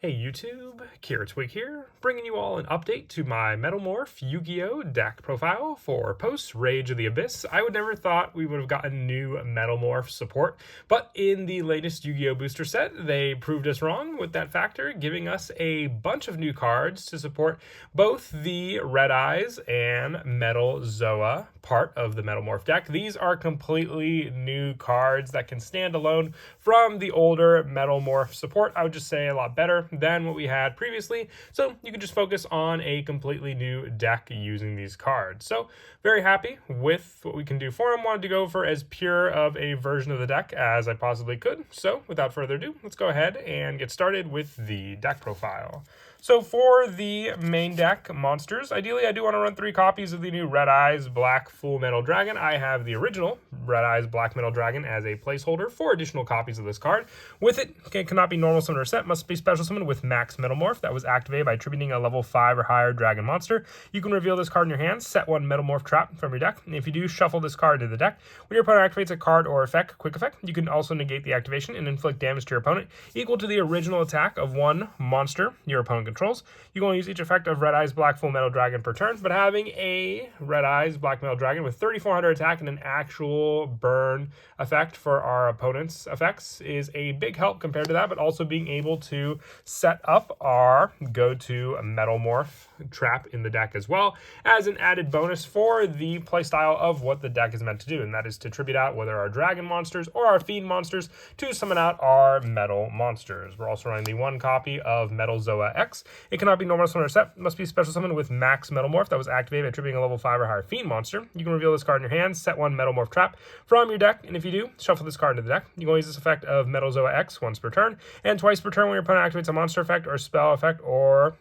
Hey YouTube, Twig here, bringing you all an update to my Metalmorph Yu-Gi-Oh! Deck profile for post-Rage of the Abyss. I would never thought we would have gotten new Metalmorph support, but in the latest Yu-Gi-Oh! Booster set, they proved us wrong with that factor, giving us a bunch of new cards to support both the Red Eyes and Metal Zoa part of the Metalmorph deck. These are completely new cards that can stand alone from the older Metalmorph support. I would just say a lot better than what we had previously, so you can just focus on a completely new deck using these cards. So very happy with what we can do for them. Wanted to go for as pure of a version of the deck as I possibly could. So without further ado, let's go ahead and get started with the deck profile. So for the main deck monsters, ideally I do want to run 3 copies of the new Red Eyes Black Full Metal Dragon. I have the original Red Eyes Black Metal Dragon as a placeholder for additional copies of this card. With it, it cannot be normal summon or set, must be special summon with Max Metalmorph. That was activated by attributing a level 5 or higher dragon monster. You can reveal this card in your hand, set 1 Metalmorph trap from your deck, and if you do, shuffle this card to the deck. When your opponent activates a card or effect, quick effect, you can also negate the activation and inflict damage to your opponent equal to the original attack of 1 monster your opponent controls. You can only use each effect of Red Eyes Black Full Metal Dragon per turn, but having a Red Eyes Black Metal Dragon with 3,400 attack and an actual burn effect for our opponent's effects is a big help compared to that, but also being able to set up our go-to Metalmorph trap in the deck as well as an added bonus for the playstyle of what the deck is meant to do, and that is to tribute out whether our dragon monsters or our fiend monsters to summon out our metal monsters. We're also running the 1 copy of Metal Zoa X. It cannot be normal summon or set, must be special summon with Max Metalmorph. That was activated by attributing a level 5 or higher fiend monster. You can reveal this card in your hand, set 1 Metalmorph trap from your deck, and if you do, shuffle this card into the deck. You can only use this effect of Metal Zoa X once per turn, and twice per turn when your opponent activates a monster effect or spell effect or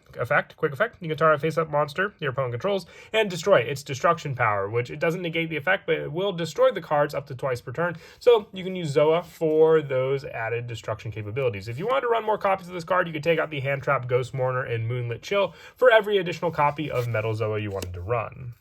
quick effect. You can target a face-up monster your opponent controls and destroy its destruction power, which it doesn't negate the effect, but it will destroy the cards up to twice per turn. So you can use Zoa for those added destruction capabilities. If you wanted to run more copies of this card, you could take out the Hand Trap, Ghost Mourner, and Moonlit Chill for every additional copy of Metal Zoa you wanted to run.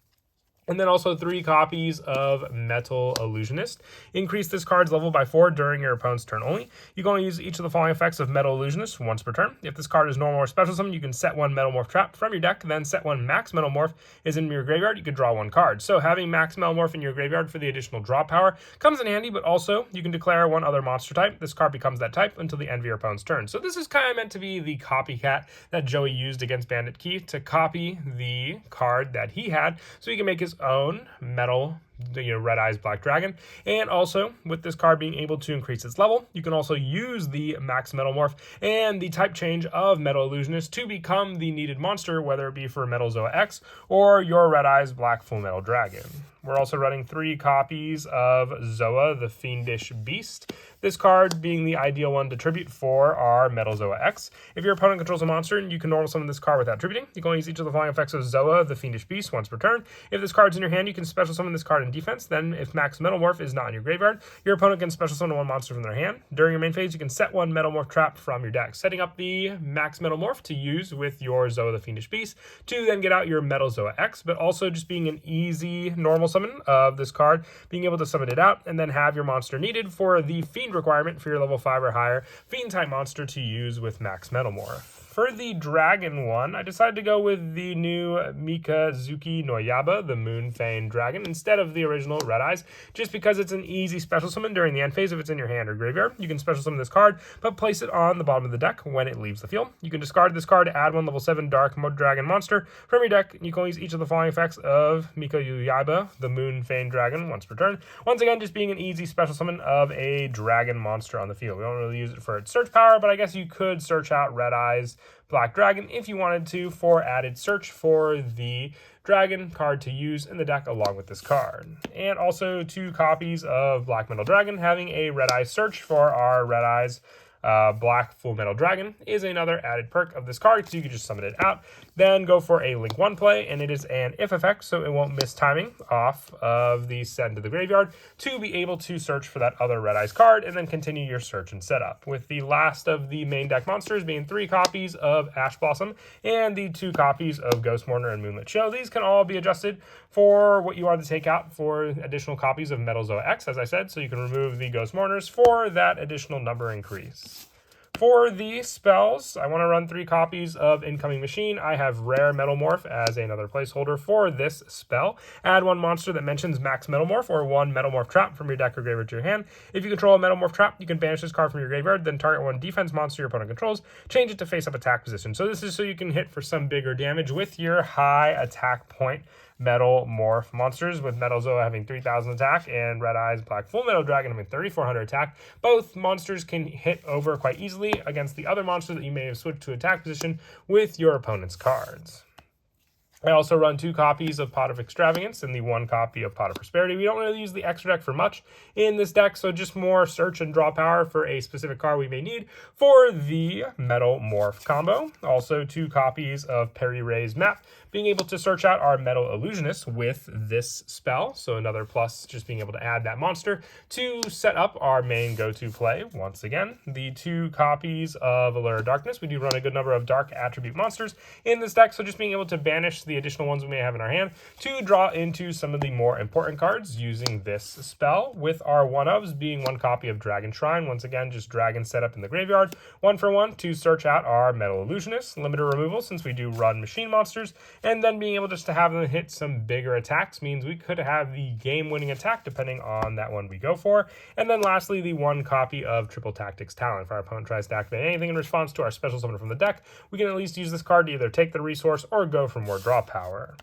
And then also 3 copies of Metal Illusionist. Increase this card's level by 4 during your opponent's turn only. You can only use each of the following effects of Metal Illusionist once per turn. If this card is normal or special summon, you can set 1 Metalmorph trap from your deck, then set 1 Max Metalmorph is in your graveyard. You could draw 1 card. So having Max Metalmorph in your graveyard for the additional draw power comes in handy, but also you can declare 1 other monster type. This card becomes that type until the end of your opponent's turn. So this is kind of meant to be the copycat that Joey used against Bandit Keith to copy the card that he had so he can make his own metal Red Eyes Black Dragon. And also with this card being able to increase its level, you can also use the Max Metalmorph and the type change of Metal Illusionist to become the needed monster, whether it be for Metal Zoa X or your Red Eyes Black Full Metal Dragon. We're also running 3 copies of Zoa, the Fiendish Beast. This card being the ideal one to tribute for our Metal Zoa X. If your opponent controls a monster, you can normal summon this card without tributing. You can only use each of the following effects of Zoa, the Fiendish Beast, once per turn. If this card's in your hand, you can special summon this card in defense. Then, if Max Metalmorph is not in your graveyard, your opponent can special summon 1 monster from their hand. During your main phase, you can set 1 Metalmorph trap from your deck, setting up the Max Metalmorph to use with your Zoa, the Fiendish Beast, to then get out your Metal Zoa X, but also just being an easy normal summon of this card, being able to summon it out, and then have your monster needed for the Fiend requirement for your level 5 or higher Fiend type monster to use with Max Metalmorph. For the Dragon one, I decided to go with the new Mikazuki no Yaba, the Moonfang Dragon, instead of the original Red Eyes, just because it's an easy special summon during the end phase if it's in your hand or graveyard. You can special summon this card, but place it on the bottom of the deck when it leaves the field. You can discard this card to add 1 level 7 Dark Dragon monster from your deck. You can only use each of the following effects of Mikazuki Yaba, the Moonfang Dragon, once per turn. Once again, just being an easy special summon of a dragon monster on the field. We don't really use it for its search power, but I guess you could search out Red Eyes Black Dragon if you wanted to for added search for the dragon card to use in the deck along with this card. And also 2 copies of Black Metal Dragon, having a Red Eyes search for our Red Eyes Black Full Metal Dragon is another added perk of this card, because you can just summon it out, then go for a Link 1 play, and it is an if effect, so it won't miss timing off of the send to the graveyard to be able to search for that other Red Eyes card, and then continue your search and setup. With the last of the main deck monsters being 3 copies of Ash Blossom and the 2 copies of Ghost Mourner and Moonlit Show. These can all be adjusted for what you want to take out for additional copies of Metal Zoa X, as I said, so you can remove the Ghost Mourners for that additional number increase. For the spells, I want to run 3 copies of Incoming Machine. I have Rare Metalmorph as another placeholder for this spell. Add 1 monster that mentions Max Metalmorph or 1 Metalmorph trap from your deck or graveyard to your hand. If you control a Metalmorph trap, you can banish this card from your graveyard, then target 1 defense monster your opponent controls, change it to face-up attack position. So this is so you can hit for some bigger damage with your high attack point Metalmorph monsters, with Metal Zoa having 3,000 attack and Red Eyes Black Full Metal Dragon having 3,400 attack. Both monsters can hit over quite easily against the other monster that you may have switched to attack position with your opponent's cards. I also run 2 copies of Pot of Extravagance and the 1 copy of Pot of Prosperity. We don't really use the extra deck for much in this deck, so just more search and draw power for a specific card we may need for the Metalmorph combo. Also 2 copies of Perry Ray's Map, being able to search out our Metal Illusionist with this spell. So another plus, just being able to add that monster to set up our main go-to play. Once again, the 2 copies of Allure of Darkness. We do run a good number of dark attribute monsters in this deck, so just being able to banish the additional ones we may have in our hand to draw into some of the more important cards using this spell, with our one-ofs being 1 copy of Dragon Shrine. Once again, just dragon set up in the graveyard, 1 for 1 to search out our Metal Illusionist. Limiter removal, since we do run machine monsters, and then being able just to have them hit some bigger attacks means we could have the game-winning attack depending on that one we go for. And then lastly, the 1 copy of Triple Tactics Talent. If our opponent tries to activate anything in response to our special summon from the deck, we can at least use this card to either take the resource or go for more draw power.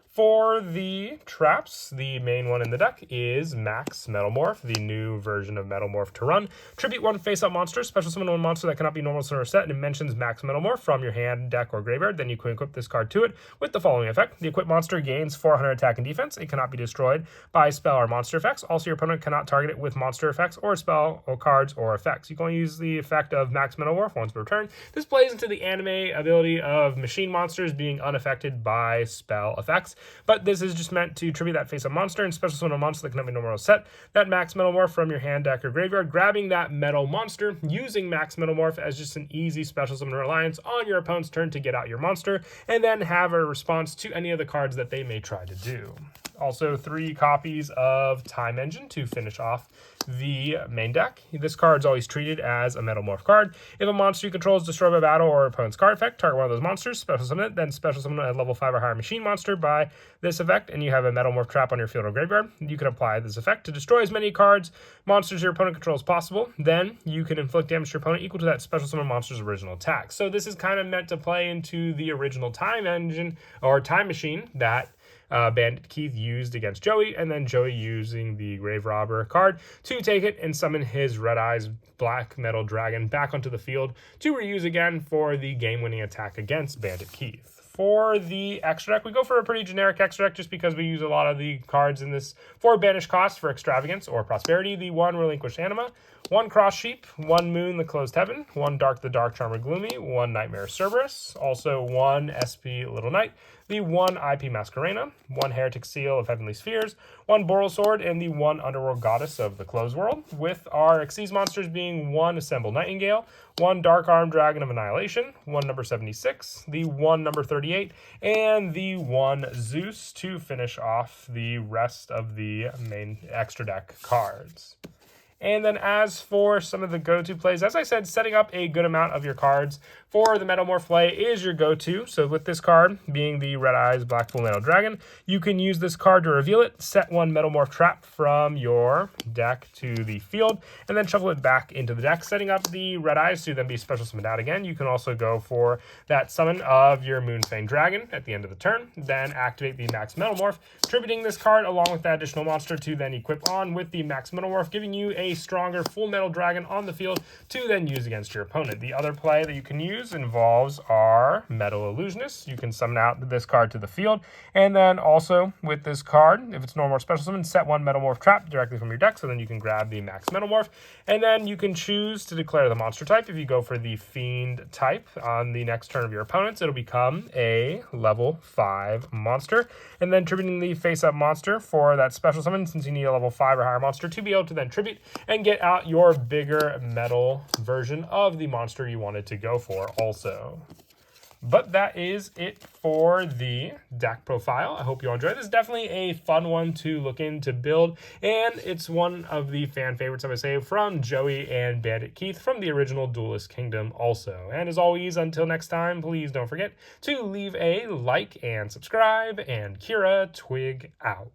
For the traps, the main one in the deck is Max Metalmorph, the new version of Metalmorph to run. Tribute 1 face-up monster, special summon 1 monster that cannot be normal summon or set, and it mentions Max Metalmorph from your hand, deck, or graveyard. Then you can equip this card to it with the following effect. The equipped monster gains 400 attack and defense. It cannot be destroyed by spell or monster effects. Also, your opponent cannot target it with monster effects or spell or cards or effects. You can only use the effect of Max Metalmorph once per turn. This plays into the anime ability of machine monsters being unaffected by spell effects. But this is just meant to tribute that face-up monster and special summon a monster that cannot be normal set. That Max Metalmorph from your hand, deck, or graveyard, grabbing that metal monster, using Max Metalmorph as just an easy special summon reliance on your opponent's turn to get out your monster, and then have a response to any of the cards that they may try to do. Also 3 copies of Time Engine to finish off the main deck. This card is always treated as a Metalmorph card. If a monster you control is destroyed by battle or opponent's card effect, target 1 of those monsters, special summon it, then special summon a level 5 or higher machine monster by this effect, and you have a Metalmorph trap on your field or graveyard. You can apply this effect to destroy as many cards, monsters your opponent controls as possible. Then you can inflict damage to your opponent equal to that special summon monster's original attack. So this is kind of meant to play into the original Time Engine or Time Machine that Bandit Keith used against Joey, and then Joey using the Grave Robber card to take it and summon his Red Eyes Black Metal Dragon back onto the field to reuse again for the game-winning attack against Bandit Keith. For the extra deck, we go for a pretty generic extra deck just because we use a lot of the cards in this for banish cost for Extravagance or Prosperity. The 1 Relinquished Anima, 1 Cross Sheep, 1 Moon the Closed Heaven, 1 Dark the Dark Charmer Gloomy, 1 Nightmare Cerberus, also 1 SP Little Knight, the 1 IP Masquerena, 1 Heretic Seal of Heavenly Spheres, 1 Boral Sword, and the 1 Underworld Goddess of the Closed World, with our Xyz monsters being 1 Assembled Nightingale, 1 Dark Armed Dragon of Annihilation, 1 number 76, the 1 number 38, and the 1 Zeus to finish off the rest of the main extra deck cards. And then as for some of the go-to plays, as I said, setting up a good amount of your cards for the Metalmorph play is your go-to. So with this card being the Red Eyes Black Full Metal Dragon, you can use this card to reveal it, set 1 Metalmorph trap from your deck to the field, and then shuffle it back into the deck, setting up the Red Eyes to then be special summoned out again. You can also go for that summon of your Moonfang Dragon at the end of the turn, then activate the Max Metalmorph, tributing this card along with that additional monster to then equip on with the Max Metalmorph, giving you a stronger Full Metal Dragon on the field to then use against your opponent. The other play that you can use involves our Metal Illusionist. You can summon out this card to the field, and then also with this card, if it's normal or special summon, set 1 Metalmorph trap directly from your deck, so then you can grab the Max Metalmorph, and then you can choose to declare the monster type. If you go for the Fiend type on the next turn of your opponents, it'll become a level 5 monster, and then tributing the face-up monster for that special summon, since you need a level 5 or higher monster to be able to then tribute and get out your bigger metal version of the monster you wanted to go for also. But that is it for the deck profile. I hope you all enjoyed. This is definitely a fun one to look into build, and it's one of the fan favorites, I would say, from Joey and Bandit Keith from the original Duelist Kingdom also. And as always, until next time, please don't forget to leave a like and subscribe, and Kira Twig out.